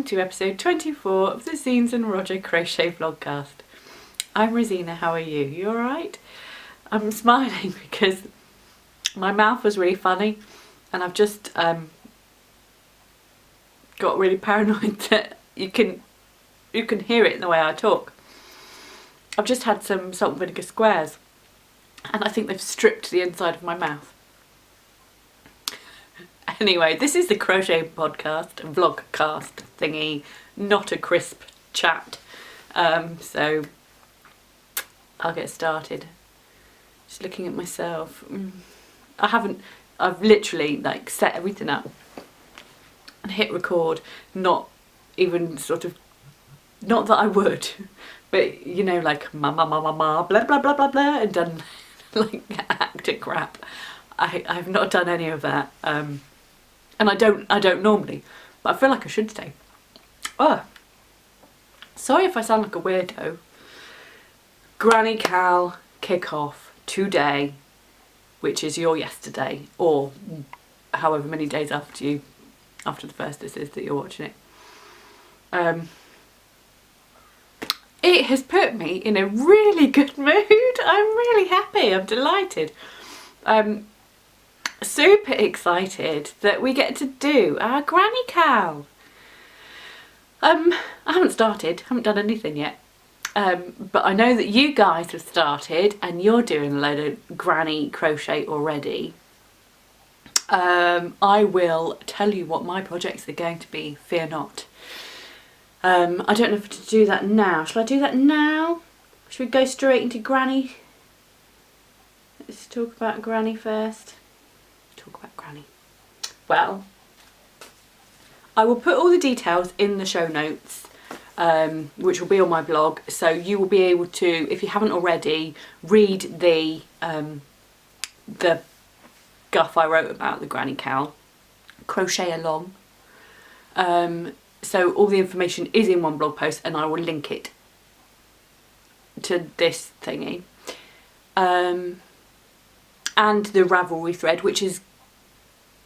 welcome to episode 24 of the Zeens Roger crochet vlogcast. I'm Rosina, how are you? You alright? I'm smiling because my mouth was really funny and I've just got really paranoid that you can hear it in the way I talk. I've just had some salt and vinegar squares and I think they've stripped the inside of my mouth. Anyway, this is the crochet podcast, vlogcast thingy, not a crisp chat. So I'll get started. Just looking at myself. I've literally like set everything up and hit record, not even sort of, not that I would, but you know, like ma blah blah blah blah blah, and done like actor crap. I've not done any of that. And I don't normally, but I feel like I should today. Oh, sorry if I sound like a weirdo. Granny Cal kick-off today, which is your yesterday, or however many days after the first this is that you're watching it. It has put me in a really good mood. I'm really happy, I'm delighted. Super excited that we get to do our Granny Cal. I haven't started, haven't done anything yet, but I know that you guys have started and you're doing a load of granny crochet already. I will tell you what my projects are going to be, fear not. I don't know if to do that now. Shall I do that now? Should we go straight into Granny? Let's talk about Granny first. Talk about Granny. Well, I will put all the details in the show notes, which will be on my blog, so you will be able to, if you haven't already, read the guff I wrote about the Granny Cal, crochet along. So all the information is in one blog post and I will link it to this thingy. And the Ravelry thread, which is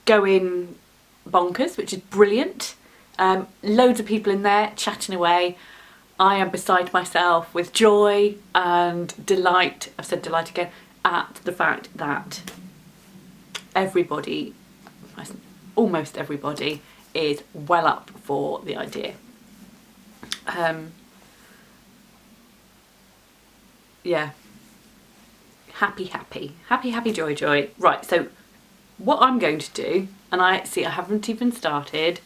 going bonkers, which is brilliant. Loads of people in there chatting away. I am beside myself with joy and delight, I've said delight again, at the fact that everybody, almost everybody, is well up for the idea. Yeah. Happy, joy. Right, so what I'm going to do, and I haven't even started,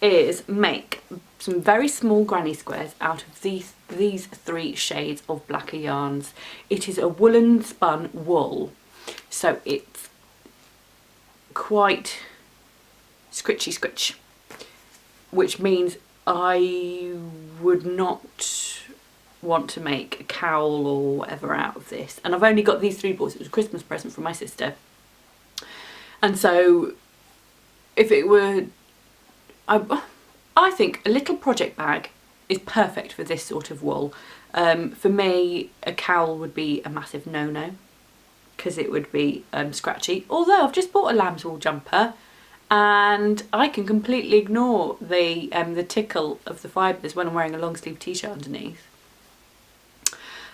is make some very small granny squares out of these 3 shades of blacker yarns. It is a woolen spun wool, so it's quite scritchy, which means I would not want to make a cowl or whatever out of this. And I've only got these 3 balls. It was a Christmas present from my sister. And so if it were, I think a little project bag is perfect for this sort of wool. For me, a cowl would be a massive no-no because it would be scratchy. Although I've just bought a lamb's wool jumper and I can completely ignore the tickle of the fibres when I'm wearing a long sleeve t-shirt underneath.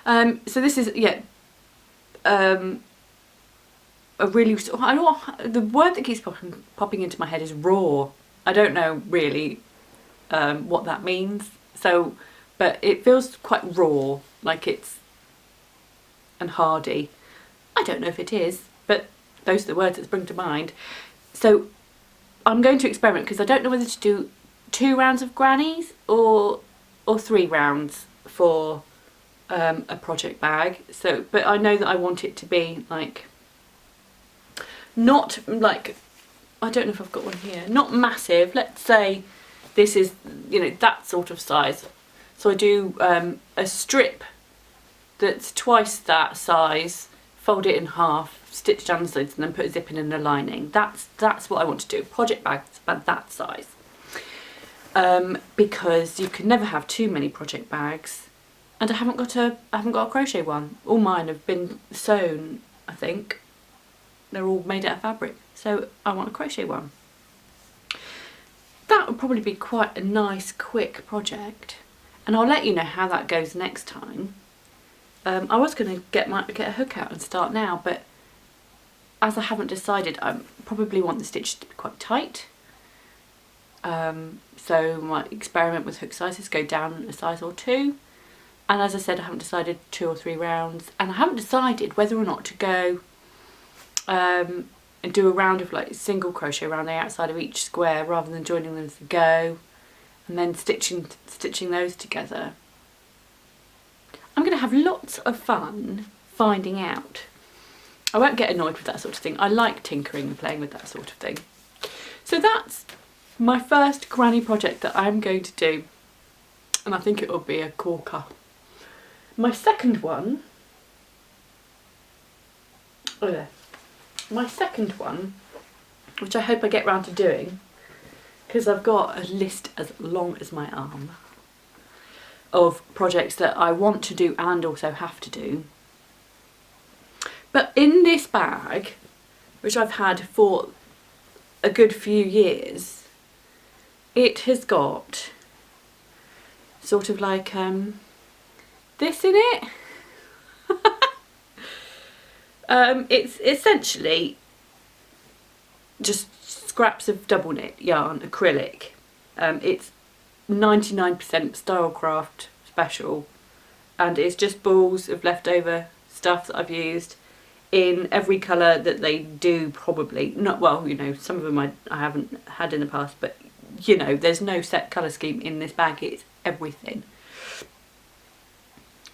So this is, yeah, a really, the word that keeps popping into my head is raw. I don't know really what that means. So, but it feels quite raw, like it's, and hardy. I don't know if it is, but those are the words that spring to mind. So I'm going to experiment because I don't know whether to do 2 rounds of grannies or 3 rounds for a project bag. So, but I know that I want it to be like, not like, I don't know if I've got one here, not massive. Let's say this is, you know, that sort of size. So I do a strip that's twice that size, fold it in half, stitch down the sides, and then put a zip in a lining. That's what I want to do. Project bags about that size, because you can never have too many project bags. And I haven't got a crochet one. All mine have been sewn, I think. They're all made out of fabric. So I want a crochet one. That will probably be quite a nice quick project, and I'll let you know how that goes next time. I was going to get a hook out and start now, but as I haven't decided, I probably want the stitch to be quite tight. So my experiment with hook sizes, go down a size or two. And as I said, I haven't decided 2 or 3 rounds, and I haven't decided whether or not to go and do a round of like single crochet around the outside of each square rather than joining them as they go, and then stitching those together. I'm going to have lots of fun finding out. I won't get annoyed with that sort of thing. I like tinkering and playing with that sort of thing. So that's my first granny project that I'm going to do, and I think it will be a corker. My second one, which I hope I get round to doing, because I've got a list as long as my arm of projects that I want to do and also have to do. But in this bag, which I've had for a good few years, it has got sort of like this in it. It's essentially just scraps of double knit yarn, acrylic. It's 99% Stylecraft special, and it's just balls of leftover stuff that I've used in every colour that they do, probably. Not, well, you know, some of them I haven't had in the past, but you know, there's no set colour scheme in this bag, it's everything.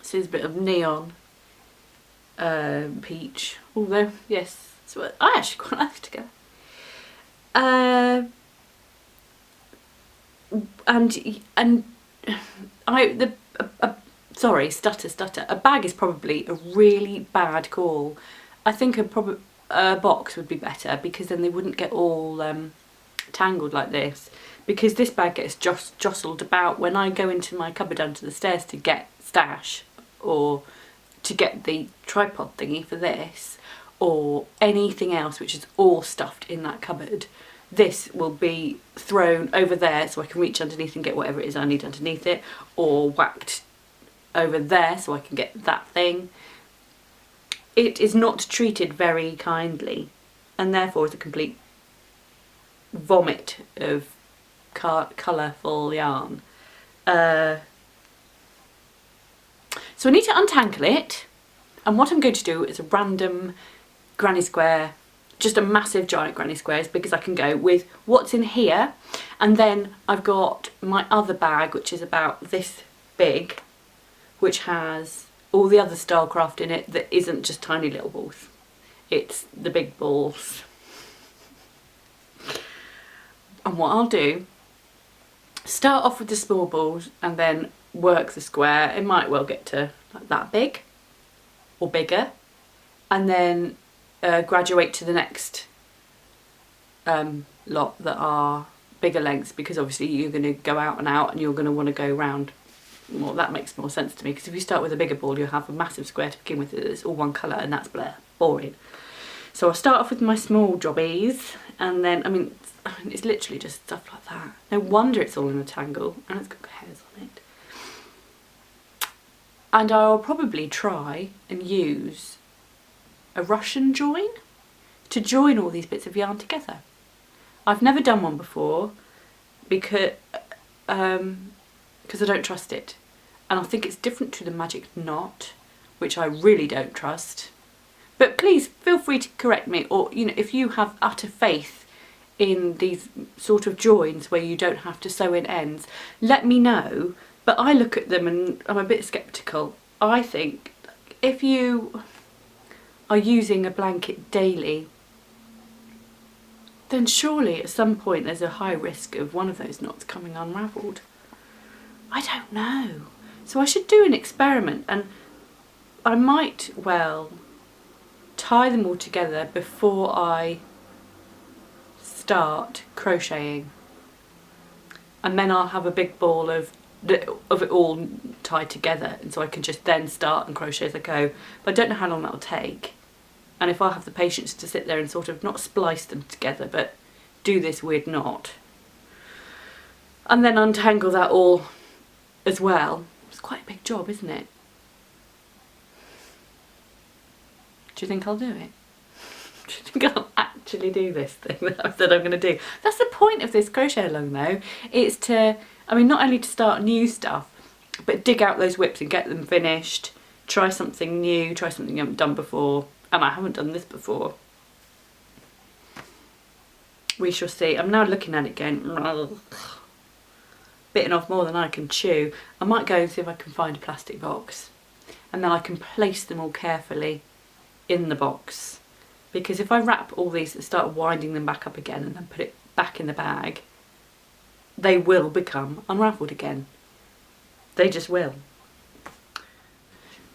So there's a bit of neon peach, although yes, so I actually quite like it together. Sorry, stutter. A bag is probably a really bad call. I think a box would be better, because then they wouldn't get all tangled like this. Because this bag gets jostled about when I go into my cupboard under the stairs to get stash, or to get the tripod thingy for this, or anything else which is all stuffed in that cupboard. This will be thrown over there so I can reach underneath and get whatever it is I need underneath it, or whacked over there so I can get that thing. It is not treated very kindly, and therefore is a complete vomit of colourful yarn. So I need to untangle it, and what I'm going to do is a random granny square, just a massive giant granny square, as big as I can go, with what's in here. And then I've got my other bag, which is about this big, which has all the other Stylecraft in it that isn't just tiny little balls. It's the big balls. And what I'll do, start off with the small balls and then work the square. It might well get to like that big or bigger, and then graduate to the next lot that are bigger lengths, because obviously you're going to go out and out and you're going to want to go round. Well, that makes more sense to me, because if you start with a bigger ball you'll have a massive square to begin with that's all one colour, and that's boring. So I'll start off with my small jobbies, and then I mean it's literally just stuff like that. No wonder it's all in a tangle, and it's got hairs on it. And I'll probably try and use a Russian join to join all these bits of yarn together. I've never done one before because I don't trust it, and I think it's different to the magic knot, which I really don't trust. But please feel free to correct me, or you know, if you have utter faith in these sort of joins where you don't have to sew in ends, let me know. But I look at them and I'm a bit sceptical. I think if you are using a blanket daily, then surely at some point there's a high risk of one of those knots coming unravelled. I don't know. So I should do an experiment, and I might well tie them all together before I start crocheting, and then I'll have a big ball of it all tied together, and so I can just then start and crochet as I go. But I don't know how long that'll take, and if I'll have the patience to sit there and sort of not splice them together but do this weird knot. and then untangle that all as well. It's quite a big job, isn't it? Do you think I'll do it? Do you think I'll actually do this thing that I've said I'm going to do? That's the point of this crochet along though. It's to, I mean, not only to start new stuff, but dig out those whips and get them finished. Try something new, try something you haven't done before. And I haven't done this before. We shall see. I'm now looking at it going, bitten off more than I can chew. I might go and see if I can find a plastic box. And then I can place them all carefully in the box. Because if I wrap all these and start winding them back up again and then put it back in the bag, they will become unravelled again. They just will.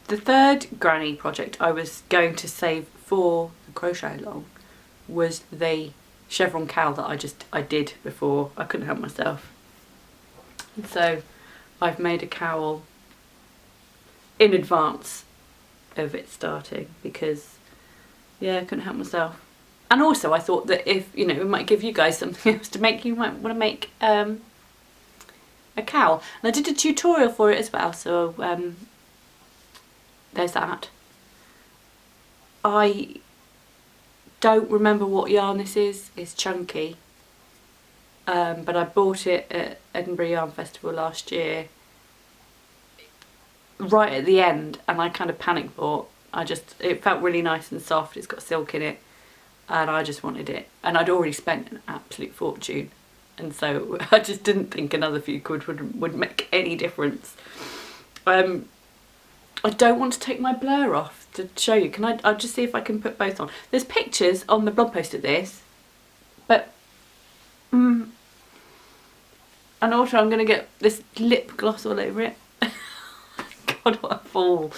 The third granny project I was going to save for the crochet along was the chevron cowl that I did before. I couldn't help myself. And so I've made a cowl in advance of it starting because, yeah, I couldn't help myself. And also I thought that if, you know, it might give you guys something else to make, you might want to make a cowl. And I did a tutorial for it as well, so there's that. I don't remember what yarn this is. It's chunky. But I bought it at Edinburgh Yarn Festival last year, right at the end, and I kind of panic bought. It felt really nice and soft. It's got silk in it, and I just wanted it. And I'd already spent an absolute fortune, and so I just didn't think another few quid would make any difference. I don't want to take my blur off to show you. I'll just see if I can put both on. There's pictures on the blog post of this, but and also I'm going to get this lip gloss all over it. God, what a fool.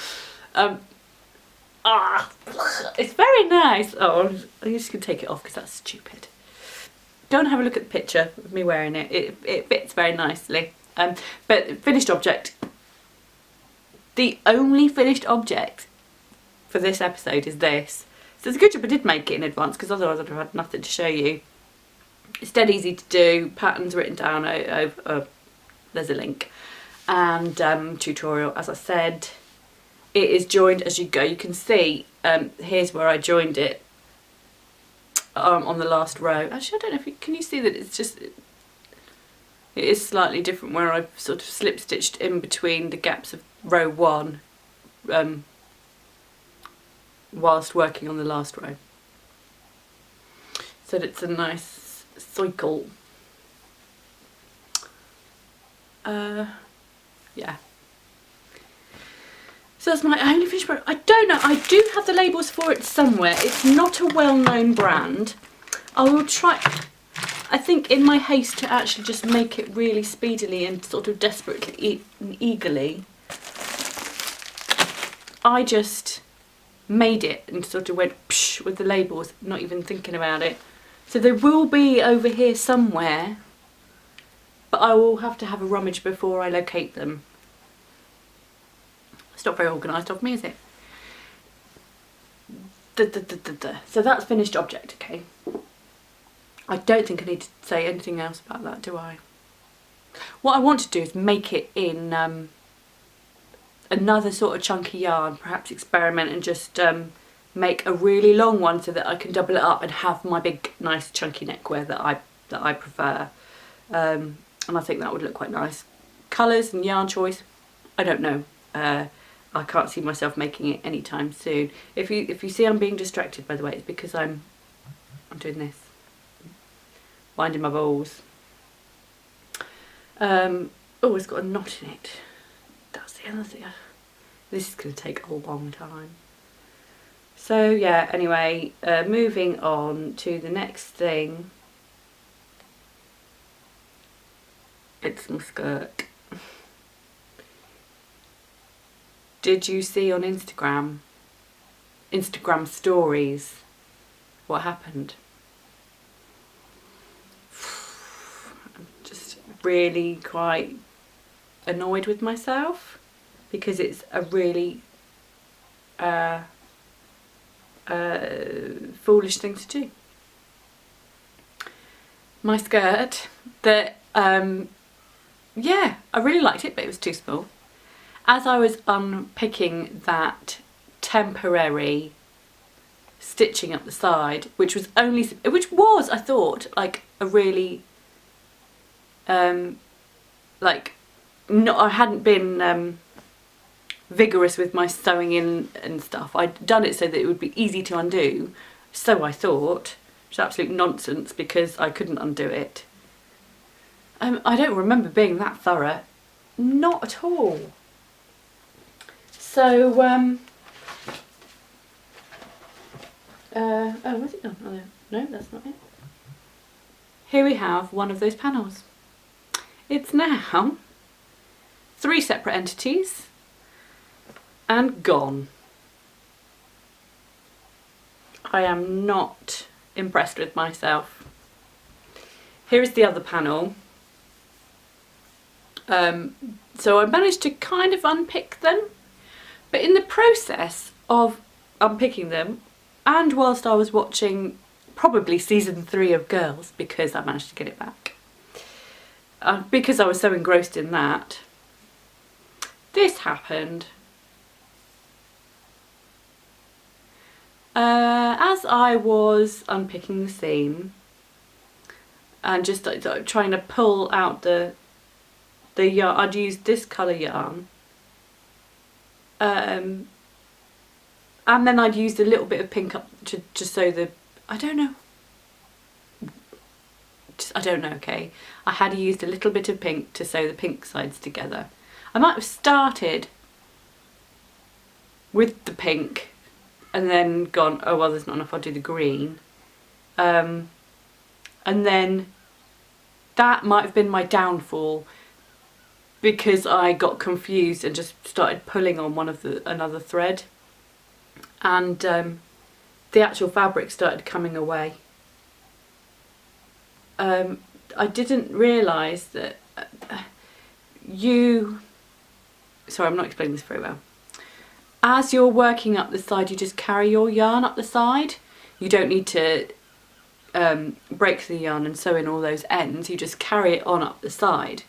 It's very nice. Oh, I'm just going to take it off because that's stupid. Don't have a look at the picture of me wearing it. It fits very nicely. But finished object. The only finished object for this episode is this. So it's a good job I did make it in advance because otherwise I'd have had nothing to show you. It's dead easy to do. Patterns written down over, there's a link. And tutorial, as I said. It is joined as you go. You can see, here's where I joined it on the last row. Actually, I don't know if you, can you see that it's just, it is slightly different where I've sort of slip stitched in between the gaps of row 1 whilst working on the last row. So it's a nice cycle. Yeah. So that's my only finished product. I don't know, I do have the labels for it somewhere. It's not a well-known brand. I will try, I think in my haste to actually just make it really speedily and sort of desperately and eagerly, I just made it and sort of went psh with the labels, not even thinking about it. So they will be over here somewhere, but I will have to have a rummage before I locate them. It's not very organised of me, is it? So that's finished object, okay. I don't think I need to say anything else about that, do I? What I want to do is make it in another sort of chunky yarn, perhaps experiment and just make a really long one so that I can double it up and have my big nice chunky neckwear that I prefer. And I think that would look quite nice. Colours and yarn choice, I don't know. I can't see myself making it anytime soon. If you see I'm being distracted, by the way, it's because I'm doing this, winding my balls. Oh, it's got a knot in it. That's the other thing. This is going to take a long time. So yeah, anyway, moving on to the next thing. It's my skirt. Did you see on Instagram stories what happened? I'm just really quite annoyed with myself because it's a really foolish thing to do. My skirt that yeah, I really liked it, but it was too small. As I was unpicking that temporary stitching up the side, which was, I thought, like a really, like, not, I hadn't been vigorous with my sewing in and stuff. I'd done it so that it would be easy to undo, so I thought, which is absolute nonsense because I couldn't undo it. I don't remember being that thorough, not at all. So, oh, where's it gone? Oh, no, that's not it. Here we have one of those panels. It's now 3 separate entities and gone. I am not impressed with myself. Here is the other panel. So I managed to kind of unpick them, but in the process of unpicking them, and whilst I was watching probably season 3 of Girls, because I managed to get it back, because I was so engrossed in that, this happened. As I was unpicking the seam and just trying to pull out the yarn, I'd used this colour yarn, and then I'd used a little bit of pink up to sew the, I don't know, okay. I had used a little bit of pink to sew the pink sides together. I might have started with the pink and then gone, oh well, there's not enough, I'll do the green. And then that might have been my downfall, because I got confused and just started pulling on another thread, and the actual fabric started coming away. I didn't realise that sorry, I'm not explaining this very well. As you're working up the side, you just carry your yarn up the side. You don't need to break the yarn and sew in all those ends, you just carry it on up the side.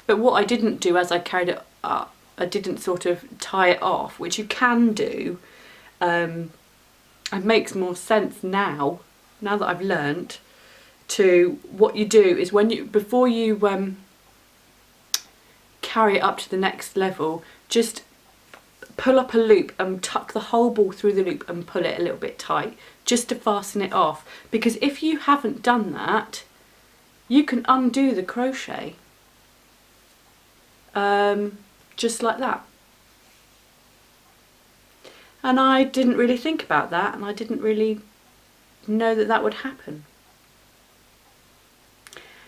But what I didn't do as I carried it up, I didn't sort of tie it off, which you can do. It makes more sense now that I've learnt, to what you do is before you carry it up to the next level, just pull up a loop and tuck the whole ball through the loop and pull it a little bit tight, just to fasten it off. Because if you haven't done that, you can undo the crochet. Just like that. And I didn't really think about that, and I didn't really know that that would happen.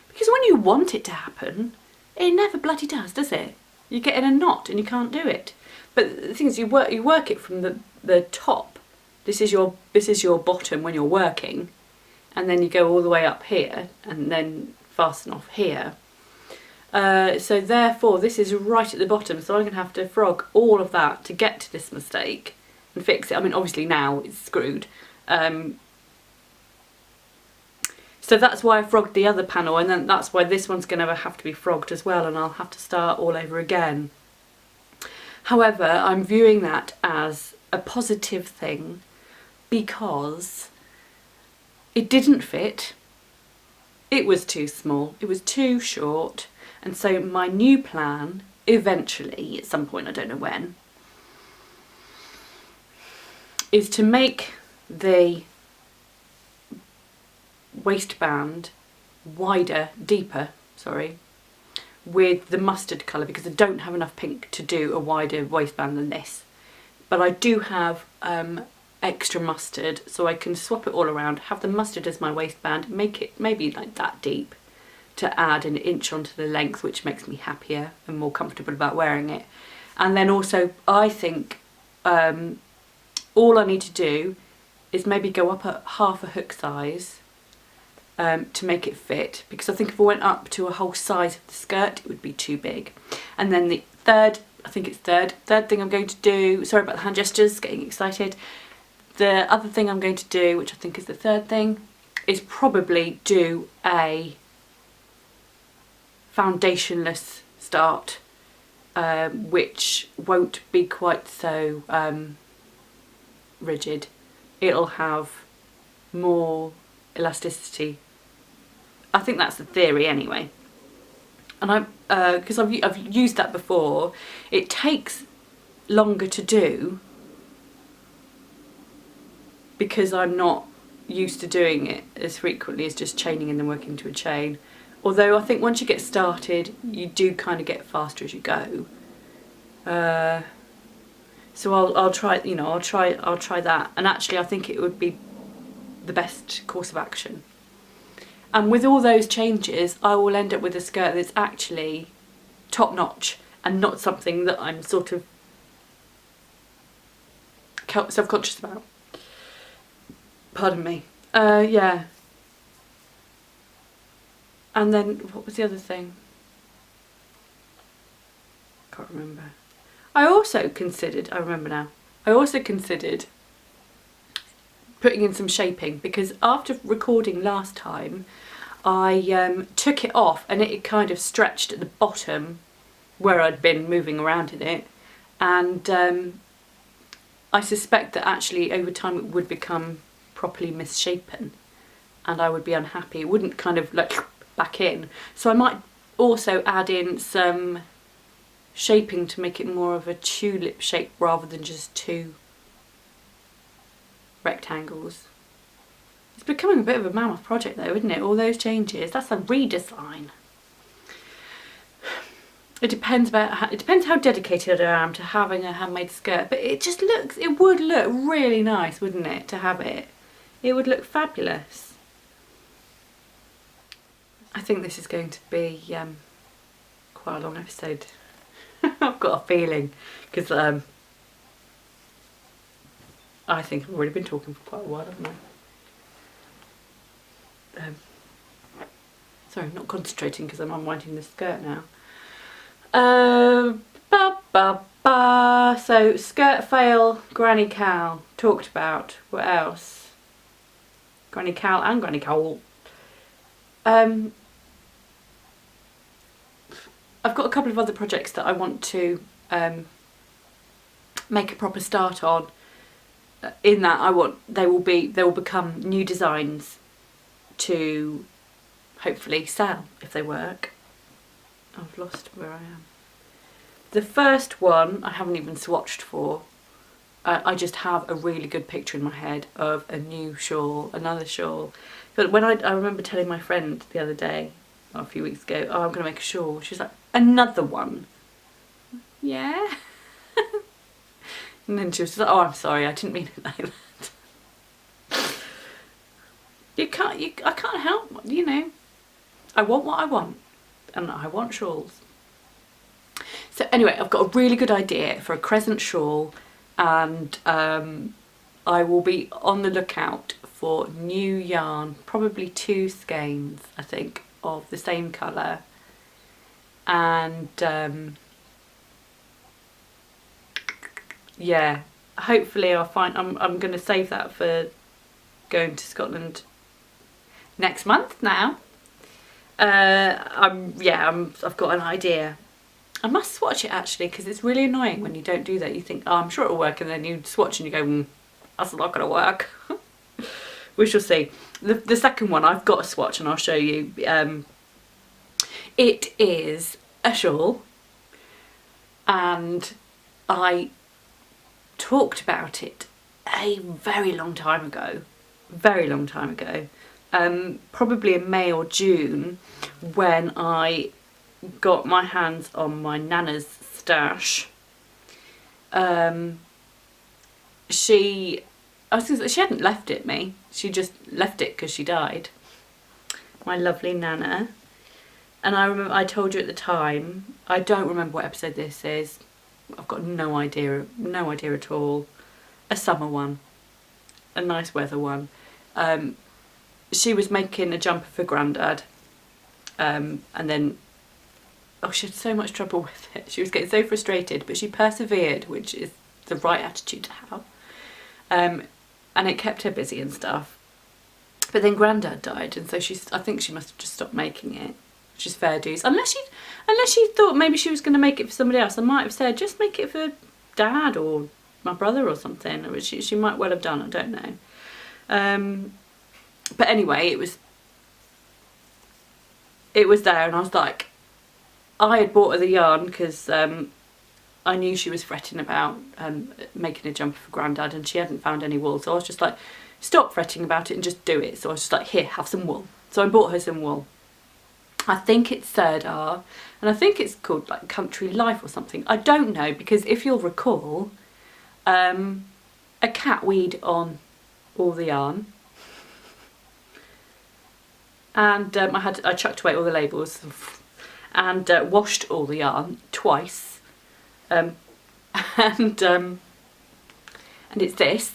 Because when you want it to happen, it never bloody does it? You get in a knot and you can't do it. But the thing is, you work it from the top. This is your bottom when you're working, and then you go all the way up here and then fasten off here. So therefore this is right at the bottom, so I'm going to have to frog all of that to get to this mistake and fix it. I mean, obviously now it's screwed. So that's why I frogged the other panel, and then that's why this one's going to have to be frogged as well, and I'll have to start all over again. However, I'm viewing that as a positive thing because it didn't fit, it was too small, it was too short, and so my new plan, eventually, at some point, I don't know when, is to make the waistband deeper, with the mustard colour, because I don't have enough pink to do a wider waistband than this. But I do have extra mustard, so I can swap it all around, have the mustard as my waistband, make it maybe like that deep to add an inch onto the length, which makes me happier and more comfortable about wearing it. And then also I think all I need to do is maybe go up at half a hook size to make it fit, because I think if I went up to a whole size of the skirt it would be too big. And then the third thing I'm going to do, sorry about the hand gestures, getting excited, the other thing I'm going to do, which I think is the third thing, is probably do a foundationless start, which won't be quite so rigid. It'll have more elasticity. I think that's the theory anyway. And because I've used that before, it takes longer to do because I'm not used to doing it as frequently as just chaining and then working to a chain. Although I think once you get started, you do kind of get faster as you go. So I'll try, you know, I'll try that. And actually, I think it would be the best course of action. And with all those changes, I will end up with a skirt that's actually top notch and not something that I'm sort of self-conscious about. Pardon me. Yeah. And then, what was the other thing? Can't remember. I also considered putting in some shaping, because after recording last time, I took it off and it kind of stretched at the bottom where I'd been moving around in it, and I suspect that actually over time it would become properly misshapen and I would be unhappy. It wouldn't kind of like back in. So I might also add in some shaping to make it more of a tulip shape rather than just two rectangles. It's becoming a bit of a mammoth project though, isn't it? All those changes. That's a redesign. It depends how dedicated I am to having a handmade skirt, but it would look really nice, wouldn't it, to have it? It would look fabulous. I think this is going to be quite a long episode. I've got a feeling, because I think I've already been talking for quite a while, haven't I? Sorry, I'm not concentrating because I'm unwinding the skirt now. So skirt fail, granny cow, talked about. What else? Granny cow and granny cowl. I've got a couple of other projects that I want to make a proper start on. In that they will become new designs to hopefully sell if they work. I've lost where I am. The first one I haven't even swatched for. I just have a really good picture in my head of a new shawl, another shawl. But when I remember telling my friend the other day, or a few weeks ago, oh, I'm going to make a shawl. She was like, another one? Yeah? And then she was just like, oh, I'm sorry, I didn't mean it like that. I can't help, you know. I want what I want, and I want shawls. So anyway, I've got a really good idea for a crescent shawl, and I will be on the lookout for new yarn, probably 2 skeins, I think, of the same colour, and yeah, hopefully I'll find. I'm going to save that for going to Scotland next month now. I've got an idea. I must swatch it actually, because it's really annoying when you don't do that. You think, oh, I'm sure it'll work, and then you swatch and you go, that's not going to work. We shall see. The second one I've got a swatch and I'll show you. It is a shawl, and I talked about it a very long time ago. Probably in May or June, when I got my hands on my Nana's stash. She hadn't left it me, she just left it because she died. My lovely Nana. And I remember I told you at the time, I don't remember what episode this is, I've got no idea at all. A summer one, a nice weather one. She was making a jumper for Grandad, and then, oh, she had so much trouble with it. She was getting so frustrated, but she persevered, which is the right attitude to have. And it kept her busy and stuff. But then Grandad died, and so I think she must have just stopped making it. just fair dues. Unless she thought maybe she was going to make it for somebody else, I might have said just make it for Dad or my brother or something, which she might well have done, I don't know. But anyway, it was there, and I was like, I had bought her the yarn because I knew she was fretting about making a jumper for Grandad, and she hadn't found any wool, so I was just like, stop fretting about it and just do it. So I was just like, here, have some wool. So I bought her some wool. I think it's Third R, and I think it's called like Country Life or something. I don't know, because if you'll recall, a cat weed on all the yarn, and I chucked away all the labels and washed all the yarn twice, and it's this.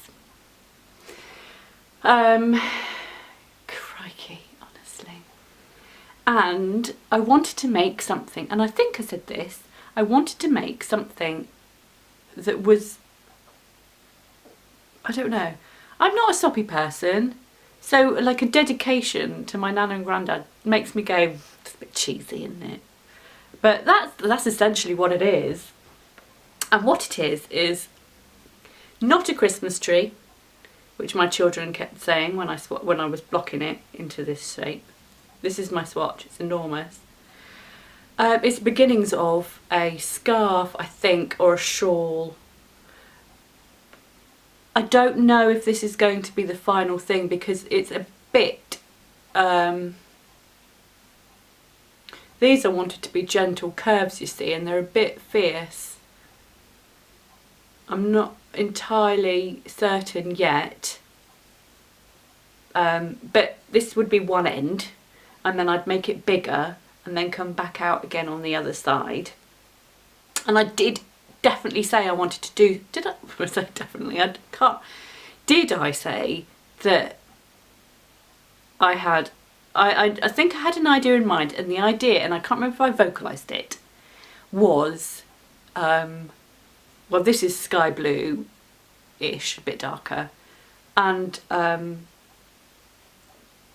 Crikey, honestly. And I wanted to make something, and I think I said this, I wanted to make something that was, I don't know, I'm not a soppy person, so like a dedication to my Nana and Grandad makes me go, it's a bit cheesy, isn't it? But that's essentially what it is. And what it is not a Christmas tree, which my children kept saying when I was blocking it into this shape. This is my swatch, it's enormous. It's beginnings of a scarf, I think, or a shawl. I don't know if this is going to be the final thing, because it's a bit, these I wanted to be gentle curves, you see, and they're a bit fierce. I'm not entirely certain yet, but this would be one end, and then I'd make it bigger and then come back out again on the other side. And I did definitely say I wanted to do, did I say definitely? I can't, did I say that I had, I think I had an idea in mind, and the idea, and I can't remember if I vocalised it, was, well, this is sky blue-ish, a bit darker, and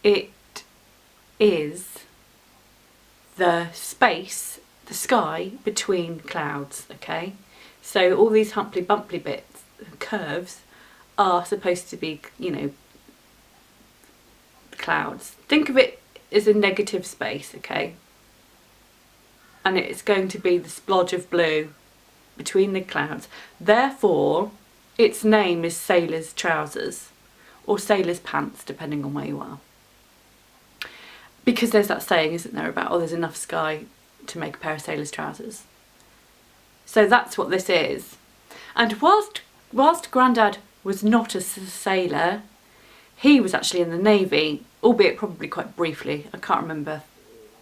it is the space, the sky between clouds, okay? So all these humply bumply bits, curves, are supposed to be, you know, clouds. Think of it as a negative space, okay? And it's going to be the splodge of blue between the clouds. Therefore, its name is Sailor's Trousers, or Sailor's Pants, depending on where you are. Because there's that saying, isn't there, about, oh, there's enough sky to make a pair of sailor's trousers. So that's what this is. And whilst Grandad was not a sailor, he was actually in the Navy, albeit probably quite briefly. I can't remember.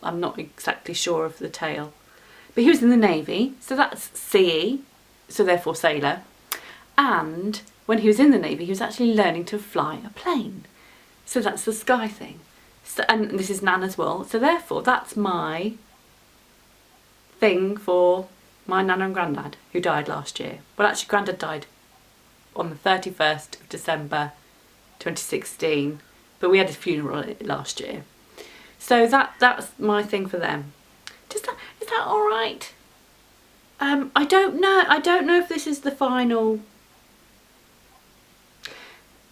I'm not exactly sure of the tale. But he was in the Navy, so that's CE, so therefore sailor. And when he was in the Navy, he was actually learning to fly a plane. So that's the sky thing. So, and this is Nan as well. So therefore, that's my thing for my Nana and Grandad, who died last year. Well, actually, Grandad died on the 31st of December 2016, but we had a funeral last year. So that's my thing for them. Is that all right? I don't know. I don't know if this is the final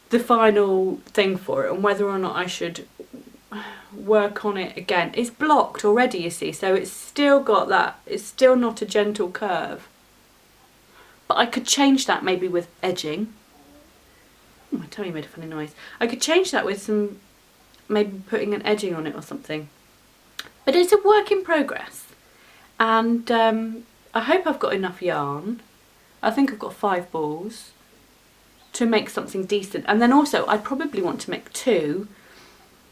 thing for it, and whether or not I should work on it again. It's blocked already, you see, so it's still got that, it's still not a gentle curve, but I could change that maybe with edging. Oh, my tummy made a funny noise. I could change that with some, maybe putting an edging on it or something, but it's a work in progress. And I hope I've got enough yarn. I think I've got 5 balls to make something decent, and then also I probably want to make 2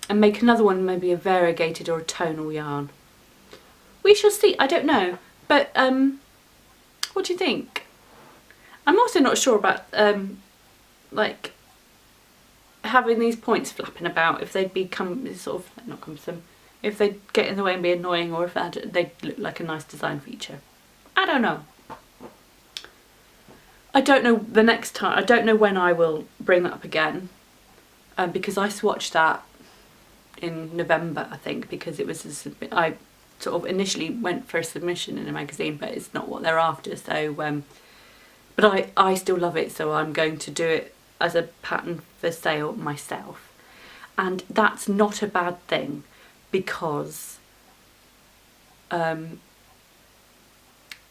and make another one, maybe a variegated or a tonal yarn. We shall see, I don't know, but what do you think? I'm also not sure about like having these points flapping about, if they'd become sort of, not cumbersome, if they'd get in the way and be annoying, or if they'd look like a nice design feature. I don't know. I don't know the next time, I don't know when I will bring that up again, because I swatched that in November, I think, because it was I sort of initially went for a submission in a magazine, but it's not what they're after. So, but I still love it, so I'm going to do it as a pattern for sale myself. And that's not a bad thing, because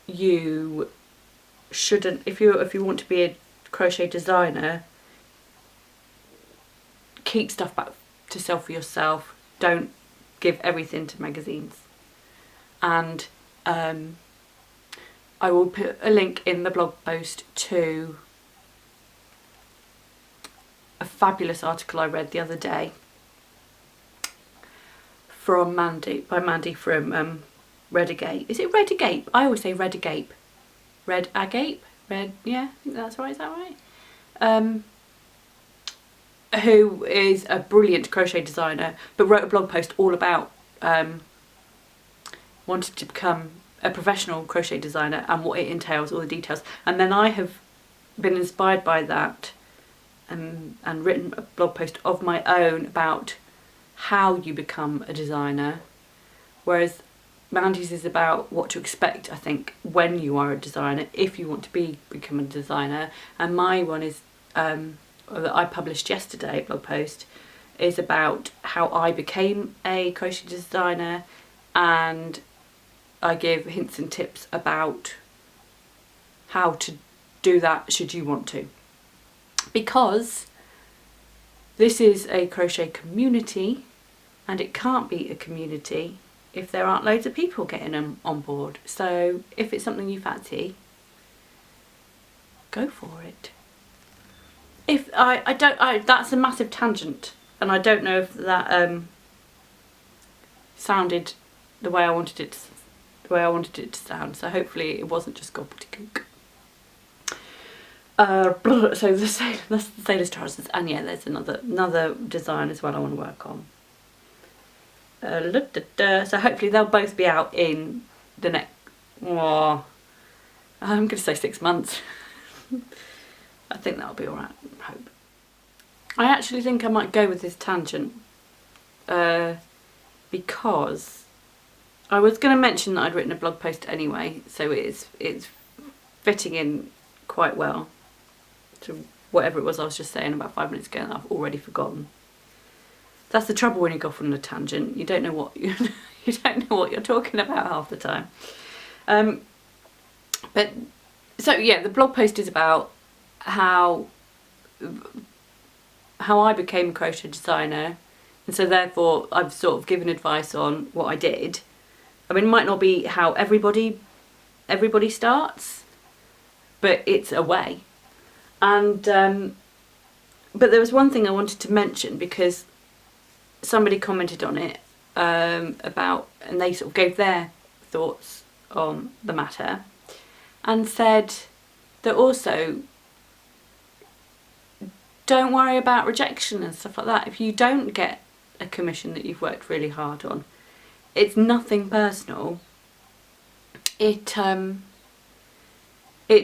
you shouldn't, if you want to be a crochet designer, keep stuff back to sell for yourself. Don't give everything to magazines. And I will put a link in the blog post to a fabulous article I read the other day from Mandy from Redagape. Is it Redagape? I always say Redagape. Redagape? Yeah, I think that's right. Is that right? Who is a brilliant crochet designer, but wrote a blog post all about wanting to become a professional crochet designer and what it entails, all the details. And then I have been inspired by that and written a blog post of my own about how you become a designer, whereas Mandy's is about what to expect, I think, when you are a designer, if you want to become a designer. And my one is that I published yesterday, blog post, is about how I became a crochet designer, and I give hints and tips about how to do that should you want to. Because this is a crochet community, and it can't be a community if there aren't loads of people getting them on board. So if it's something you fancy, go for it. If that's a massive tangent, and I don't know if that sounded the way I wanted it to sound. So hopefully it wasn't just gobbledygook. So that's the sailor's trousers, and yeah, there's another design as well I want to work on. So hopefully they'll both be out in the next, I'm going to say 6 months. I think that'll be alright, I hope. I actually think I might go with this tangent because I was going to mention that I'd written a blog post anyway, so it's fitting in quite well to whatever it was I was just saying about 5 minutes ago, and I've already forgotten. That's the trouble when you go off on a tangent. You don't know what you don't know what you're talking about half the time. But so yeah, the blog post is about how I became a crochet designer, and so therefore I've sort of given advice on what I did. I mean, it might not be how everybody starts, but it's a way. And but there was one thing I wanted to mention, because somebody commented on it about, and they sort of gave their thoughts on the matter, and said that also don't worry about rejection and stuff like that. If you don't get a commission that you've worked really hard on, it's nothing personal. It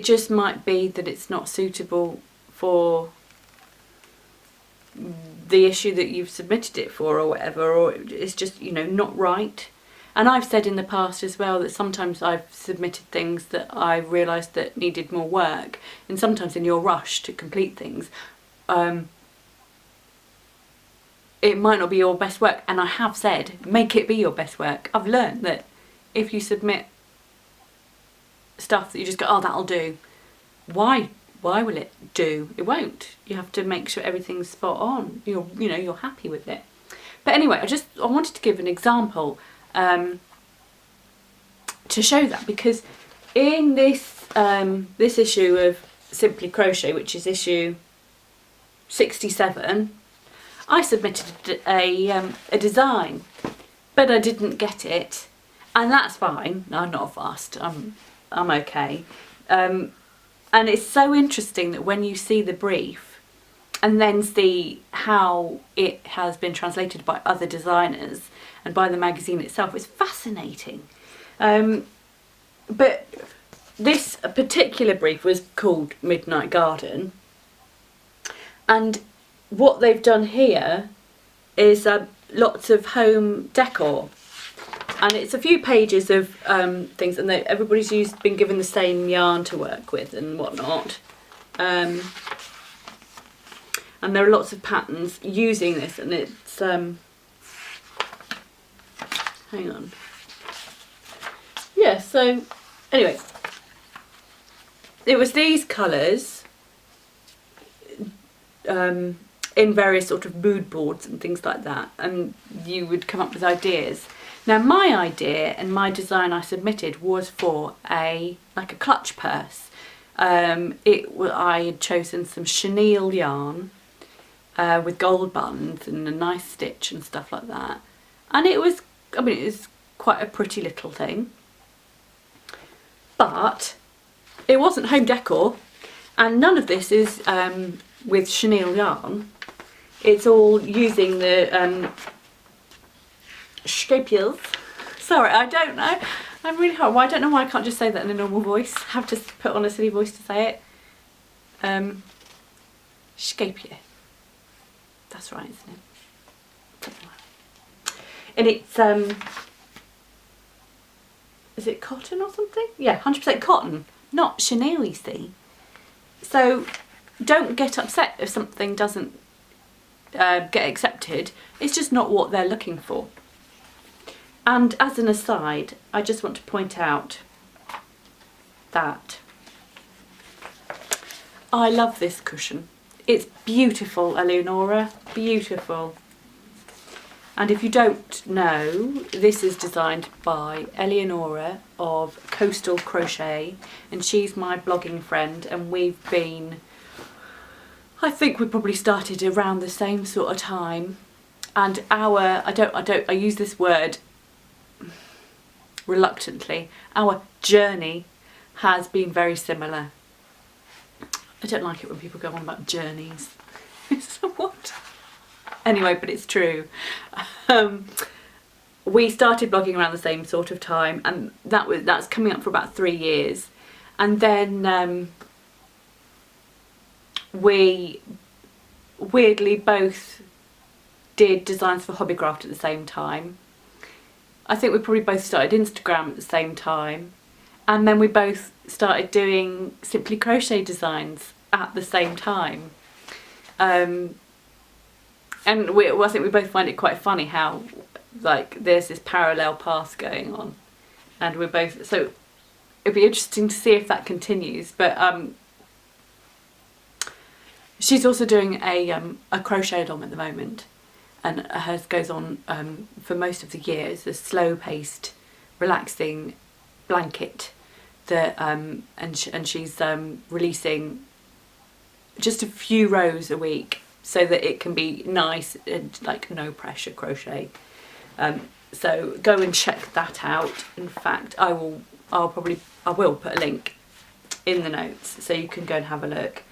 just might be that it's not suitable for the issue that you've submitted it for, or whatever, or it's just, you know, not right. And I've said in the past as well that sometimes I've submitted things that I realised that needed more work, and sometimes in your rush to complete things, it might not be your best work. And I have said, make it be your best work. I've learned that if you submit stuff that you just go, oh, that'll do, why will it do? It won't. You have to make sure everything's spot on. You're happy with it. But anyway, I wanted to give an example to show that, because in this this issue of Simply Crochet, which is issue 67, I submitted a design, but I didn't get it, and that's fine. I'm not fast. I'm okay. And it's so interesting that when you see the brief and then see how it has been translated by other designers and by the magazine itself, it's fascinating. But this particular brief was called Midnight Garden, and what they've done here is lots of home decor. and it's a few pages of things, and everybody's been given the same yarn to work with and whatnot. And there are lots of patterns using this, and it's hang on. Yeah, so anyway, it was these colours in various sort of mood boards and things like that, and you would come up with ideas. Now my idea and my design I submitted was for like a clutch purse. I had chosen some chenille yarn with gold buttons and a nice stitch and stuff like that, and it was quite a pretty little thing, but it wasn't home decor, and none of this is with chenille yarn. It's all using the scopials. Sorry, I don't know. I'm really hard. Well, I don't know why I can't just say that in a normal voice. I have to put on a silly voice to say it. Scapia. That's right, isn't it? And it's is it cotton or something? Yeah, 100% cotton, not chenille, you see. So don't get upset if something doesn't get accepted. It's just not what they're looking for. And as an aside, I just want to point out that I love this cushion. It's beautiful, Eleonora, beautiful. And if you don't know, this is designed by Eleonora of Coastal Crochet, and she's my blogging friend, and we've been, I think we probably started around the same sort of time, and I use this word reluctantly, our journey has been very similar. I don't like it when people go on about journeys. So what? Anyway, but it's true. We started blogging around the same sort of time, and that's coming up for about 3 years, and then we weirdly both did designs for Hobbycraft at the same time. I think we probably both started Instagram at the same time, and then we both started doing Simply Crochet designs at the same time. And I think we both find it quite funny how, like, there's this parallel path going on, and we're both, so it'd be interesting to see if that continues. But she's also doing a crochet along at the moment, and hers goes on for most of the year. It's a slow-paced, relaxing blanket that and she's releasing just a few rows a week, so that it can be nice and like no pressure crochet. So go and check that out. In fact, I will put a link in the notes so you can go and have a look.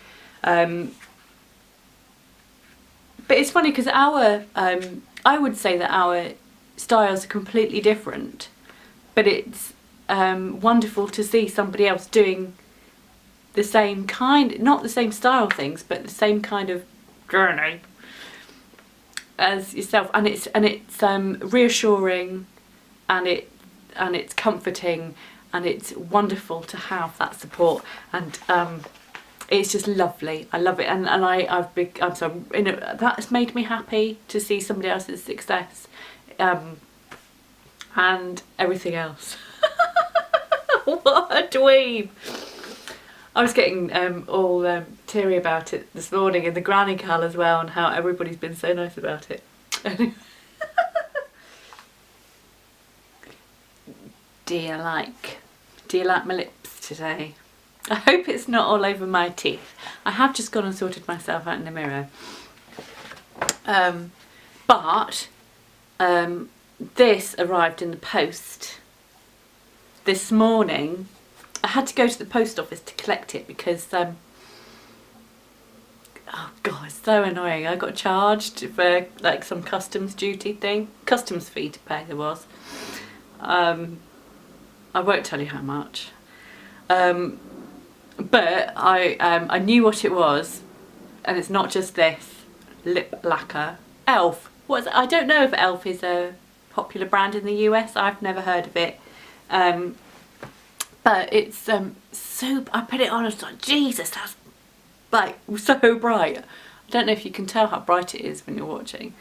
But it's funny because I would say that our styles are completely different, but it's wonderful to see somebody else doing the same kind, not the same style things, but the same kind of journey as yourself, and it's reassuring, and it's comforting, and it's wonderful to have that support, and it's just lovely. I love it, and that's made me happy to see somebody else's success, and everything else. What a dweeb! I was getting all teary about it this morning in the granny cal as well, and how everybody's been so nice about it. Do you like my lips today? I hope it's not all over my teeth. I have just gone and sorted myself out in the mirror. But this arrived in the post this morning. I had to go to the post office to collect it because, oh god, it's so annoying. I got charged for like some customs duty thing, customs fee to pay there was. I won't tell you how much. But I knew what it was, and it's not just this lip lacquer. Elf. I don't know if Elf is a popular brand in the US. I've never heard of it. But it's so, I put it on, I was like, Jesus, that's like so bright. I don't know if you can tell how bright it is when you're watching.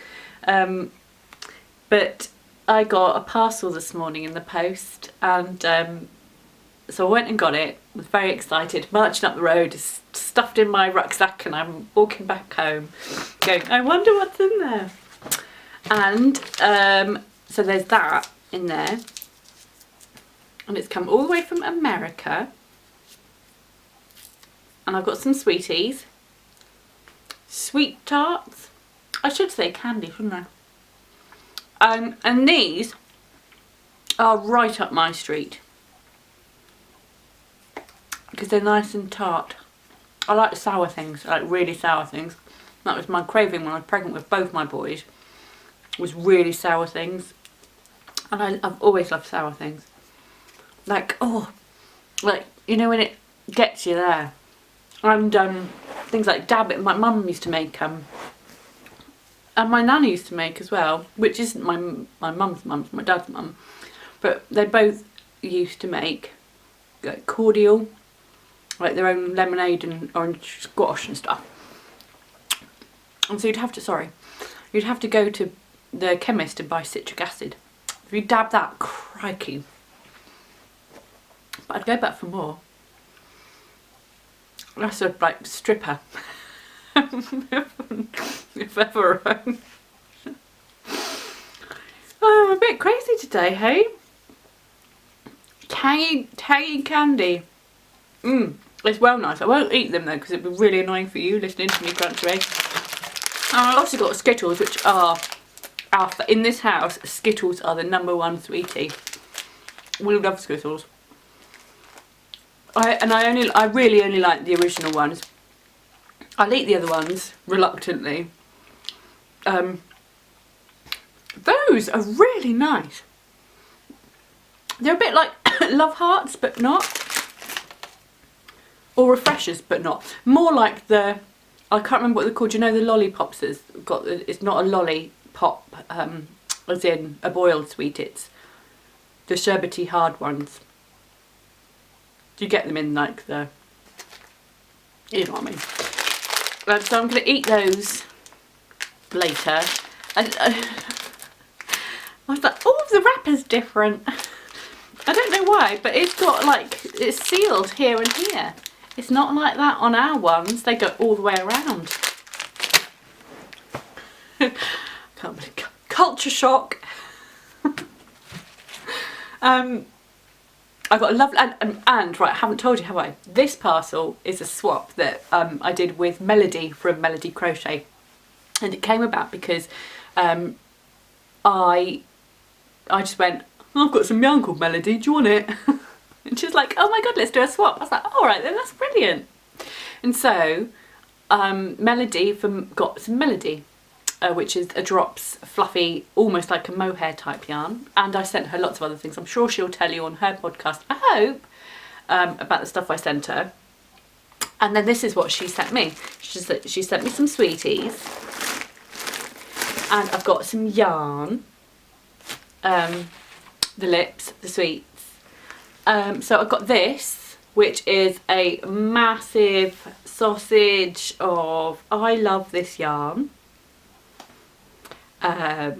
But I got a parcel this morning in the post, and so I went and got it, was very excited, marching up the road, stuffed in my rucksack, and I'm walking back home going, I wonder what's in there. And so there's that in there, and it's come all the way from America, and I've got some sweeties, sweet tarts, I should say candy, shouldn't I? And these are right up my street because they're nice and tart. I like sour things, I like really sour things. That was my craving when I was pregnant with both my boys, was really sour things. And I've always loved sour things. Like, oh, like, you know when it gets you there. And things like dabbit, my mum used to make and my nanny used to make as well, which isn't my mum's mum, my dad's mum, but they both used to make like cordial, like their own lemonade and orange squash and stuff. And so you'd have to go to the chemist and buy citric acid. If you dab that, crikey. But I'd go back for more. That's a like stripper. If ever around. Oh, I'm a bit crazy today, hey? Tangy candy. It's well nice. I won't eat them though because it'd be really annoying for you listening to me crunch away. And I also got Skittles, which are in this house. Skittles are the #1 sweetie. We love Skittles. I really only like the original ones. I'll eat the other ones reluctantly. Those are really nice. They're a bit like Love Hearts, but not. Or Refreshers, but not. More like the, I can't remember what they're called. You know the lollipops that's got, it's not a lollipop, as in a boiled sweet. It's the sherbety hard ones. Do you get them in like the, you know what I mean? So I'm going to eat those later. And I was like, oh, the wrapper's different. I don't know why, but it's got like, it's sealed here and here. It's not like that on our ones. They go all the way around. Can't believe culture shock. I've got a lovely, and right, I haven't told you, have I? This parcel is a swap that I did with Melody from Melody Crochet, and it came about because I just went, I've got some yarn called Melody, do you want it? And she was like, oh my god, let's do a swap. I was like, all right then, that's brilliant. And so Melody got some Melody, which is a drops, fluffy, almost like a mohair type yarn, and I sent her lots of other things. I'm sure she'll tell you on her podcast, I hope, about the stuff I sent her. And then this is what she sent me. She sent me some sweeties, and I've got some yarn, the lips, the sweets. So I've got this, which is a massive sausage of, I love this yarn. But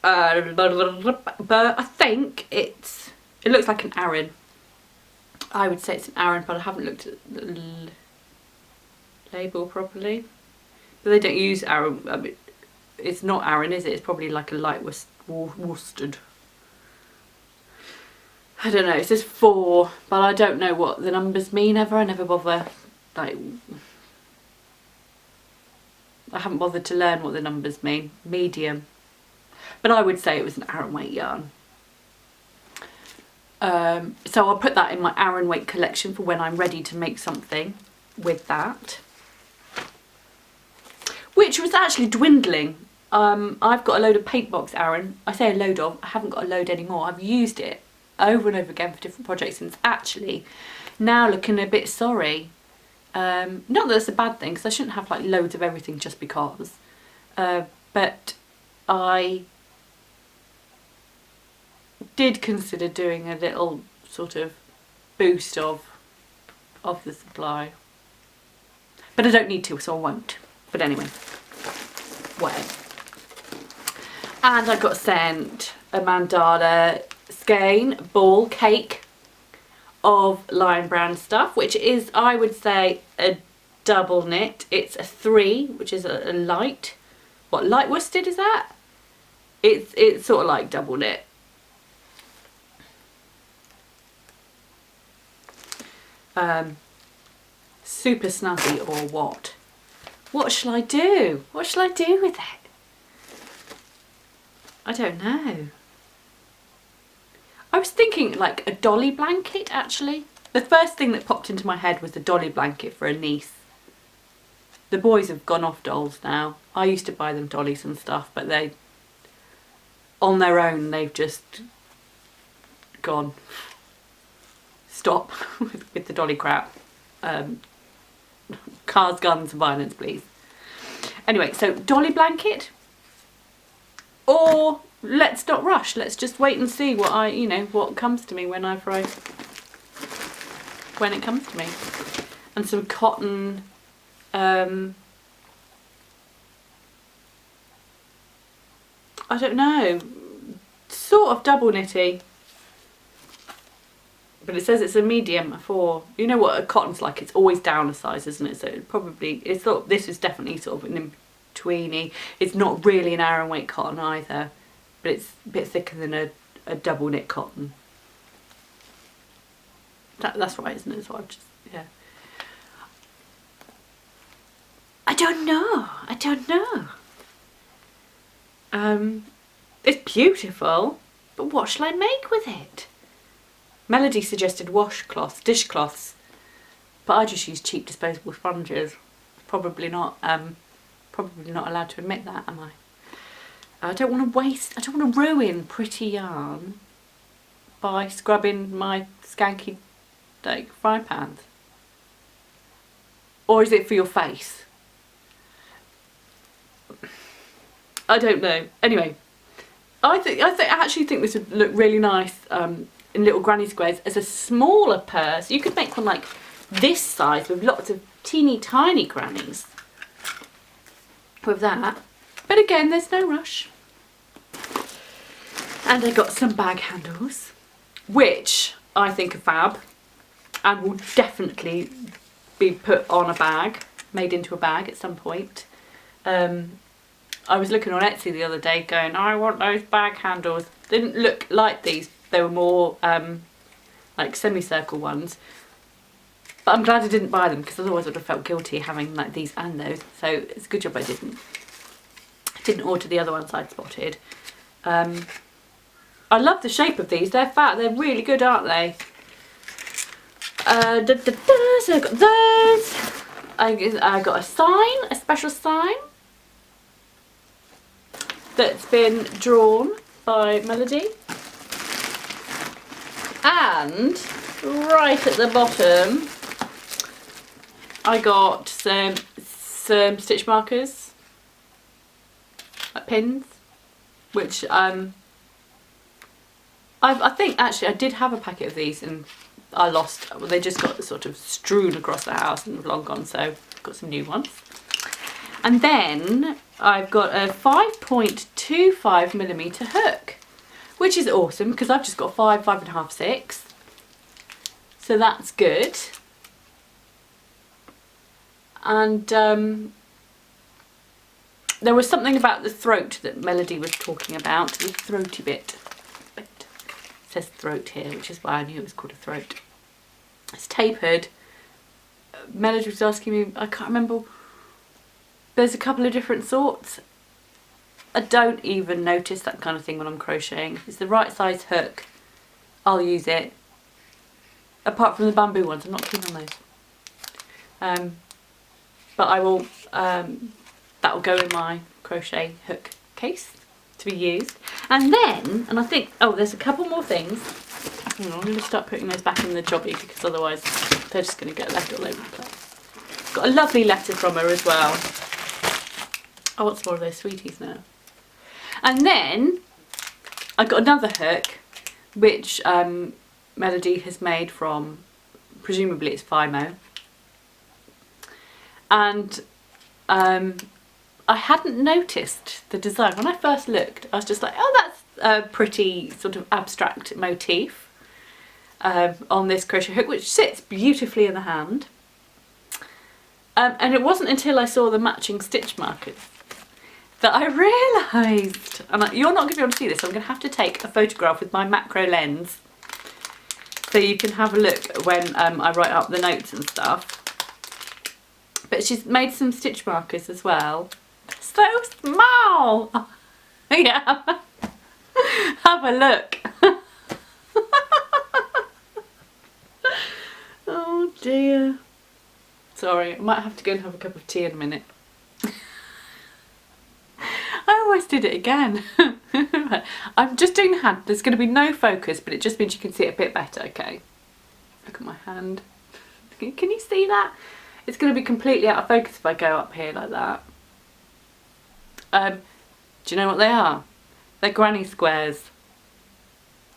I think it looks like an Aran. I would say it's an Aran, but I haven't looked at the label properly. But they don't use Aran. I mean, it's not Aran, is it? It's probably like a light worsted. I don't know. It says 4, but I don't know what the numbers mean ever. I never bother. Like, I haven't bothered to learn what the numbers mean. Medium. But I would say it was an Aran weight yarn. So I'll put that in my Aran weight collection for when I'm ready to make something with that. Which was actually dwindling. I've got a load of paint box Aran. I say a load of, I haven't got a load anymore. I've used it over and over again for different projects, and it's actually now looking a bit sorry. Not that it's a bad thing, because I shouldn't have like loads of everything just because. But I did consider doing a little sort of boost of the supply, but I don't need to, so I won't. But anyway, whatever. And I got sent a mandala skein ball cake of Lion Brand stuff, which is, I would say, a double knit. It's a 3, which is a light. What, light worsted is that? It's sort of like double knit. Super snazzy or what? What shall I do? What shall I do with it? I don't know. I was thinking like a dolly blanket, actually. The first thing that popped into my head was a dolly blanket for a niece. The boys have gone off dolls now. I used to buy them dollies and stuff, but they, on their own, they've just gone. Stop with the dolly crap. Cars, guns and violence, please. Anyway, so dolly blanket, or let's not rush. Let's just wait and see what what comes to me when it comes to me. And some cotton, I don't know, sort of double knitty. But it says it's a medium 4. You know what a cotton's like? It's always down a size, isn't it? So this is definitely sort of an in-betweeny. It's not really an Aran weight cotton either, but it's a bit thicker than a double knit cotton. That's right, isn't it? So I've just, yeah. I don't know. It's beautiful, but what shall I make with it? Melody suggested washcloths, dishcloths, but I just use cheap disposable sponges. Probably not allowed to admit that, am I? I don't want to ruin pretty yarn by scrubbing my skanky frying pans. Or is it for your face? I don't know. Anyway, I actually think this would look really nice in little granny squares as a smaller purse. You could make one like this size with lots of teeny tiny grannies with that. But again, there's no rush. And I got some bag handles, which I think are fab and will definitely be put on a bag, made into a bag at some point. I was looking on Etsy the other day going, I want those bag handles. They didn't look like these. They were more like semicircle ones. But I'm glad I didn't buy them, because otherwise I would have felt guilty having like these and those. So it's a good job I didn't. I didn't order the other ones I'd spotted. I love the shape of these. They're fat. They're really good, aren't they? So I got those. I got a sign, a special sign that's been drawn by Melody. And right at the bottom, I got some stitch markers, like pins, which I think actually I did have a packet of these and I lost. Well, they just got sort of strewn across the house and have long gone, so I've got some new ones. And then I've got a 5.25mm hook, which is awesome because I've just got 5.5, 6. So that's good. And there was something about the throat that Melody was talking about, the throaty bit. It says throat here, which is why I knew it was called a throat. It's tapered. Melody was asking me, I can't remember. There's a couple of different sorts. I don't even notice that kind of thing when I'm crocheting. If it's the right size hook, I'll use it. Apart from the bamboo ones, I'm not keen on those. But I will, that will go in my crochet hook case to be used. And then, and I think, oh, there's a couple more things. Hang on, I'm going to start putting those back in the jobby because otherwise they're just going to get left all over the place. Got a lovely letter from her as well. I want some more of those sweeties now. And then I got another hook, which Melody has made from, presumably it's Fimo. And I hadn't noticed the design. When I first looked, I was just like, oh, that's a pretty sort of abstract motif on this crochet hook, which sits beautifully in the hand. And it wasn't until I saw the matching stitch markers that I realised, and you're not going to be able to see this, so I'm going to have to take a photograph with my macro lens so you can have a look when I write up the notes and stuff. But she's made some stitch markers as well. So small! Yeah, have a look. Oh dear. Sorry, I might have to go and have a cup of tea in a minute. I almost did it again. I'm just doing the hand. There's going to be no focus, but it just means you can see it a bit better, okay? Look at my hand. Can you see that? It's going to be completely out of focus if I go up here like that. Do you know what they are? They're granny squares.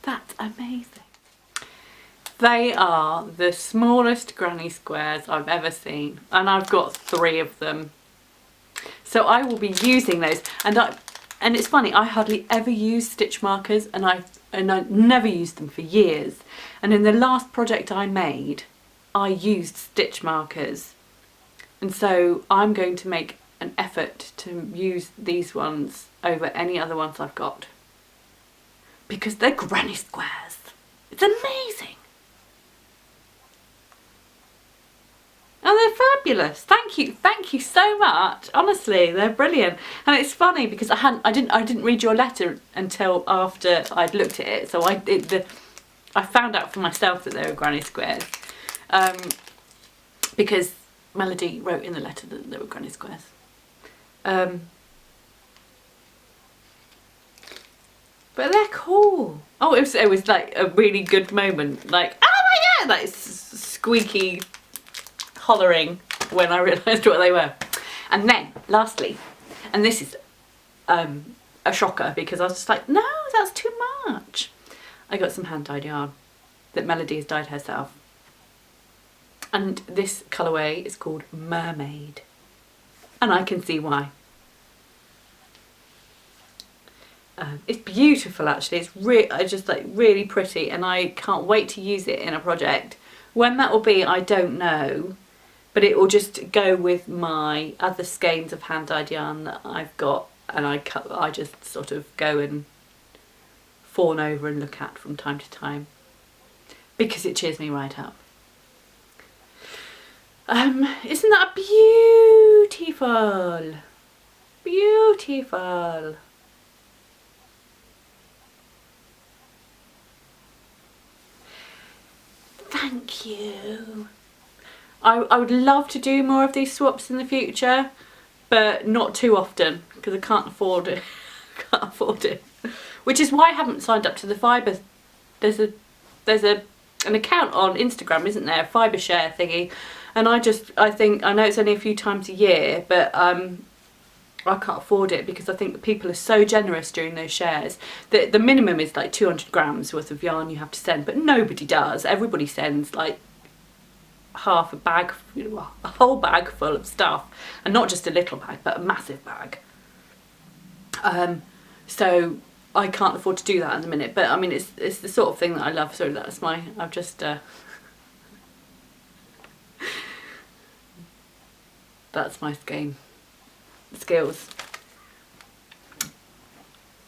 That's amazing. They are the smallest granny squares I've ever seen, and I've got 3 of them. So I will be using those, and it's funny, I hardly ever use stitch markers, and I never used them for years. And in the last project I made, I used stitch markers, and so I'm going to make an effort to use these ones over any other ones I've got, because they're granny squares. It's amazing. And they're fabulous. Thank you so much. Honestly, they're brilliant. And it's funny because I didn't read your letter until after I'd looked at it. So I found out for myself that they were granny squares, because Melody wrote in the letter that they were granny squares. But they're cool. Oh, it was like a really good moment. Like, oh my god, like squeaky hollering when I realised what they were. And then lastly, and this is a shocker because I was just like, no, that's too much. I got some hand dyed yarn that Melody has dyed herself, and this colourway is called Mermaid, and I can see why. It's beautiful actually. It's just like really pretty, and I can't wait to use it in a project. When that will be, I don't know. But it will just go with my other skeins of hand-dyed yarn that I've got, and I just sort of go and fawn over and look at from time to time, because it cheers me right up. Isn't that beautiful? Beautiful. Thank you. I would love to do more of these swaps in the future, but not too often because I can't afford it. Can't afford it. Which is why I haven't signed up to the Fibre. There's an account on Instagram, isn't there? A Fibre share thingy, and I think I know it's only a few times a year, but I can't afford it because I think people are so generous during those shares that the minimum is like 200 grams worth of yarn you have to send, but nobody does. Everybody sends like half a bag, a whole bag full of stuff, and not just a little bag but a massive bag. So I can't afford to do that at the minute, but I mean it's the sort of thing that I love, so that's my, I've just that's my skein skills.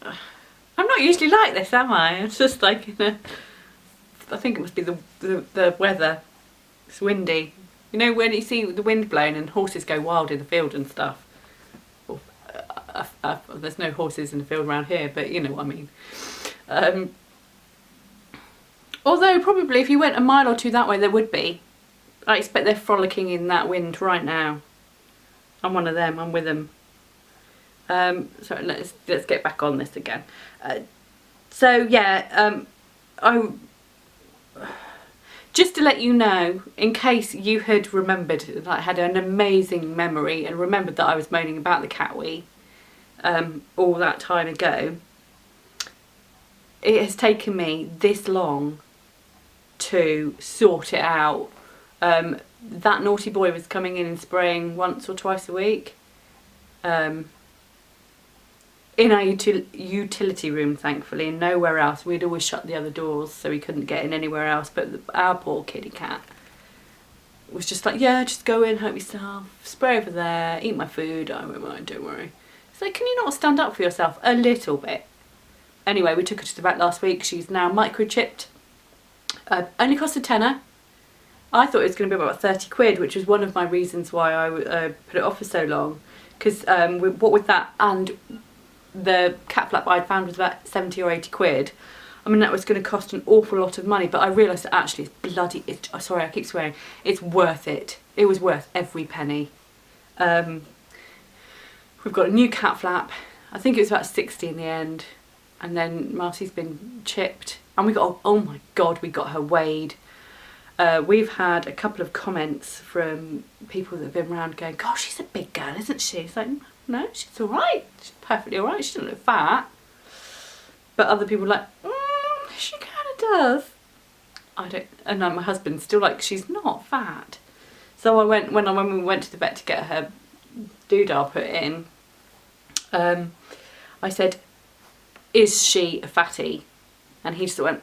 I'm not usually like this, am I? It's just like, I think it must be the weather. It's windy. You know when you see the wind blowing and horses go wild in the field and stuff? Well, there's no horses in the field around here, but you know what I mean. Although probably if you went a mile or two that way there would be. I expect they're frolicking in that wind right now. I'm one of them, I'm with them. So let's get back on this again. So yeah, just to let you know, in case you had remembered that I had an amazing memory and remembered that I was moaning about the cat wee, all that time ago. It has taken me this long to sort it out. That naughty boy was coming in and spraying once or twice a week. In our utility room, thankfully, and nowhere else. We'd always shut the other doors so he couldn't get in anywhere else, but our poor kitty cat was just like, yeah, just go in, hurt yourself, spray over there, eat my food, I won't mind, don't worry. It's like, can you not stand up for yourself a little bit? Anyway, we took her to the vet last week. She's now microchipped. Only cost a tenner. I thought it was going to be about 30 quid, which was one of my reasons why I put it off for so long. Because what with that and the cat flap I'd found was about 70 or 80 quid. I mean, that was going to cost an awful lot of money, but I realised that actually sorry, I keep swearing, it's worth it. It was worth every penny. We've got a new cat flap. I think it was about 60 in the end. And then Marcy's been chipped. And we got, oh my God, we got her weighed. We've had a couple of comments from people that have been around going, gosh, she's a big girl, isn't she? It's like, no, she's all right. She's perfectly all right. She doesn't look fat. But other people are like, she kind of does. I don't, and my husband's still like, she's not fat. So I went, when we went to the vet to get her doodah put in, I said, is she a fatty? And he just went,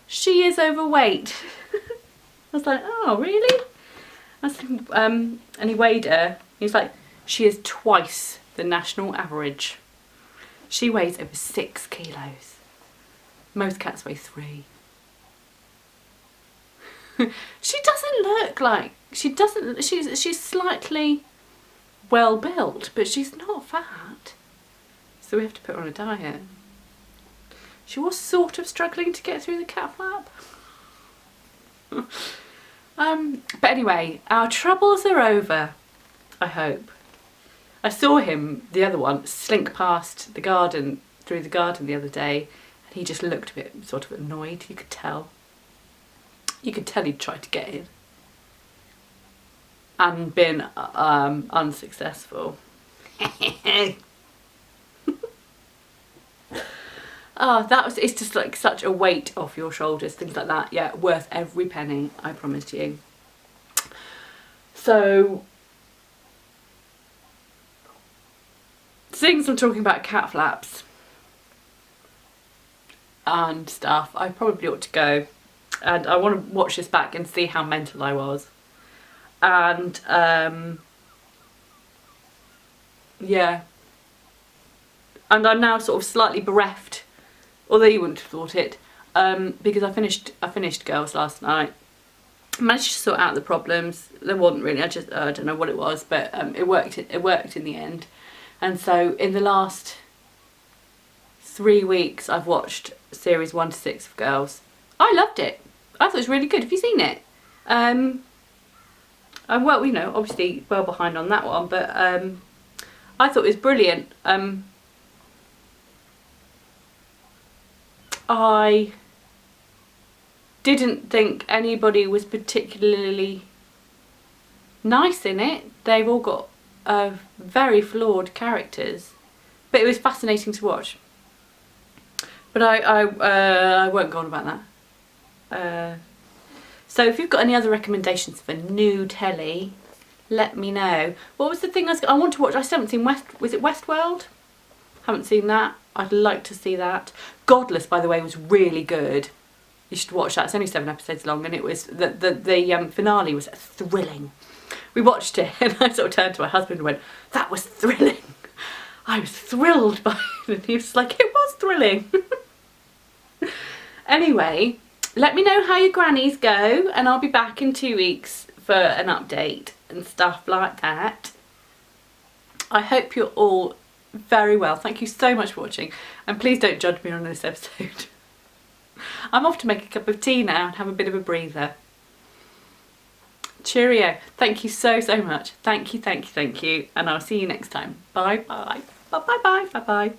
she is overweight. I was like, oh, really? I said, and he weighed her. He was like, she is twice the national average. She weighs over 6 kilos. Most cats weigh 3. She doesn't look like, she's slightly well built, but she's not fat. So we have to put her on a diet. She was sort of struggling to get through the cat flap. But anyway, our troubles are over, I hope. I saw him, the other one, slink past the garden, through the garden the other day, and he just looked a bit sort of annoyed, you could tell. You could tell he'd tried to get in. And been unsuccessful. Oh, it's just like such a weight off your shoulders, things like that. Yeah, worth every penny, I promise you. So, since I'm talking about cat flaps and stuff, I probably ought to go. And I want to watch this back and see how mental I was. And, yeah. And I'm now sort of slightly bereft, although you wouldn't have thought it, because I finished Girls last night. Managed to sort out the problems. There wasn't really, I don't know what it was, but it worked in the end. And so in the last 3 weeks I've watched series 1 to 6 of Girls. I loved it. I thought it was really good. Have you seen it? I'm well, you know, obviously well behind on that one, but I thought it was brilliant. I didn't think anybody was particularly nice in it. They've all got very flawed characters, but it was fascinating to watch. But I won't go on about that. So if you've got any other recommendations for new telly, let me know. What was the thing I want to watch? I still haven't seen was it Westworld? Haven't seen that. I'd like to see that. Godless, by the way, was really good. You should watch that. It's only 7 episodes long, and it was the finale was thrilling. We watched it, and I sort of turned to my husband and went, "That was thrilling." I was thrilled by it, and he was like, "It was thrilling." Anyway, let me know how your grannies go, and I'll be back in 2 weeks for an update and stuff like that. I hope you're all very well. Thank you so much for watching, and please don't judge me on this episode. I'm off to make a cup of tea now and have a bit of a breather. Cheerio. Thank you so much. Thank you, and I'll see you next time. Bye bye. Bye bye bye bye bye.